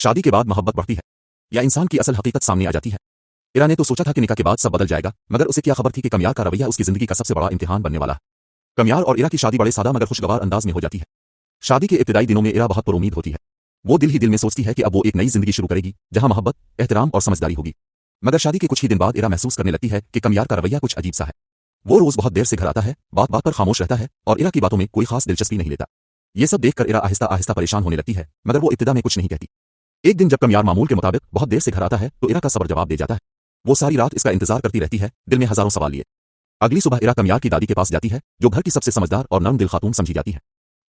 शादी के बाद मोहब्बत बढ़ती है या इंसान की असल हकीकत सामने आ जाती है। इरा ने तो सोचा था कि निकाह के बाद सब बदल जाएगा, मगर उसे क्या खबर थी कि कमयार का रवैया उसकी जिंदगी का सबसे बड़ा इम्तिहान बनने वाला है। कमयार और इरा की शादी बड़े सादा मगर खुशगवार अंदाज में हो जाती है। शादी के इब्तिदाई दिनों में इरा बहुत पुरुमीद होती है। वो दिल ही दिल में सोचती है कि अब वो एक नई जिंदगी शुरू करेगी जहां मोहब्बत, एहतराम और समझदारी होगी। मगर शादी के कुछ ही दिन बाद इरा महसूस करने लगती है कि कमयार का रवैया कुछ अजीब सा है। वो रोज बहुत देर से घर आता है, बात बात पर खामोश रहता है और इरा की बातों में कोई खास दिलचस्पी नहीं लेता। ये सब देखकर इरा आहिस्ता आहिस्ता परेशान होने लगती है, मगर वो इब्तिदा में कुछ नहीं कहती। एक दिन जब कमयार मामूल के मुताबिक बहुत देर से घर आता है तो इरा का सब्र जवाब दे जाता है। वो सारी रात इसका इंतजार करती रहती है, दिल में हजारों सवाल लिए। अगली सुबह इरा कमयार की दादी के पास जाती है, जो घर की सबसे समझदार और नर्म दिल खातून समझी जाती है।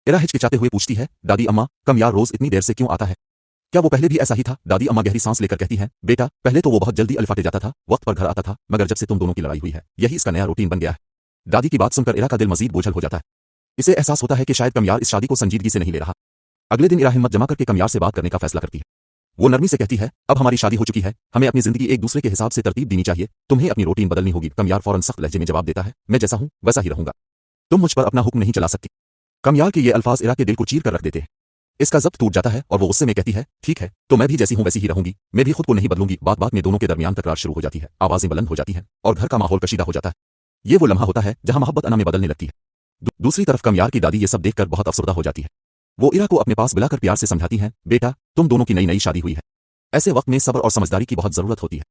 इरा हिचकिचाते हुए पूछती है, दादी अम्मा, कमयार रोज इतनी देर से क्यों आता है? क्या वो पहले भी ऐसा ही था? दादी अम्मा गहरी सांस लेकर कहती हैं, बेटा, पहले तो वो बहुत जल्दी अलिफाटे जाता था, वक्त पर घर आता था, मगर जब से तुम दोनों की लड़ाई हुई है, यही इसका नया रूटीन बन गया है। दादी की बात सुनकर इरा का दिल मजीद बोझल हो जाता है। इसे एहसास होता है कि शायद कमयार इस शादी को संजीदगी से नहीं ले रहा। अगले दिन इरा हिम्मत जमा करके कमयार से बात करने का फैसला करती है। वो नरमी से कहती है, अब हमारी शादी हो चुकी है, हमें अपनी जिंदगी एक दूसरे के हिसाब से तरतीब देनी चाहिए, तुम्हें अपनी रूटीन बदलनी होगी। कमयार फौरन सख्त लहजे में जवाब देता है, मैं जैसा हूं वैसा ही रहूंगा, तुम मुझ पर अपना हुक्म नहीं चला सकती। कमयार के ये अल्फाज इरा के दिल को चीर कर रख देते हैं। इसका जब्त टूट जाता है और वो गुस्से में कहती है, ठीक है, तो मैं भी जैसी हूं वैसी ही रहूंगी, मैं भी खुद को नहीं बदलूंगी। बात बात में दोनों के दरमियान तकरार शुरू हो जाती है, आवाजें बुलंद हो जाती हैं और घर का माहौल कशीदा हो जाता है। ये वो लम्हा होता है जहां मोहब्बत अना में बदलने लगती है। दूसरी तरफ कमयार की दादी ये सब देखकर बहुत अफसरदा हो जाती है। वो इरा को अपने पास बुलाकर प्यार से समझाती हैं, बेटा, तुम दोनों की नई नई शादी हुई है, ऐसे वक्त में सब्र और समझदारी की बहुत जरूरत होती है।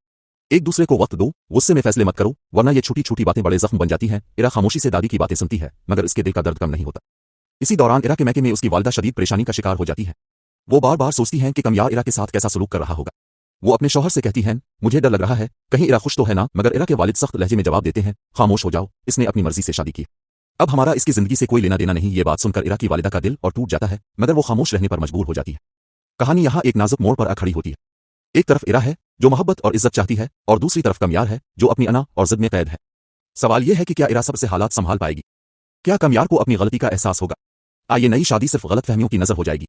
एक दूसरे को वक्त दो, गुस्से में फैसले मत करो, वरना ये छोटी छोटी बातें बड़े जख्म बन जाती हैं। इरा खामोशी से दादी की बातें सुनती है, मगर इसके दिल का दर्द कम नहीं होता। इसी दौरान इरा के मैके में उसकी वालिदा शदीद परेशानी का शिकार हो जाती है। वो बार बार सोचती हैं कि कमयार इरा के साथ कैसा सलूक कर रहा होगा। वो अपने शौहर से कहती हैं, मुझे डर लग रहा है, कहीं इरा खुश तो है ना? मगर इरा के वालिद सख्त लहजे में जवाब देते हैं, खामोश हो जाओ, इसने अपनी मर्जी से शादी की, अब हमारा इसकी जिंदगी से कोई लेना देना नहीं। ये बात सुनकर इरा की वालिदा का दिल और टूट जाता है, मगर वो खामोश रहने पर मजबूर हो जाती है। कहानी यहाँ एक नाजुक मोड़ पर आ खड़ी होती है। एक तरफ इरा है जो मोहब्बत और इज्जत चाहती है, और दूसरी तरफ कमयार है जो अपनी अना और जिद में कैद है। सवाल यह है कि क्या इरा सबसे हालात संभाल पाएगी? क्या कमयार को अपनी गलती का एहसास होगा? आइए नई शादी सिर्फ गलतफहमियों की नजर हो जाएगी?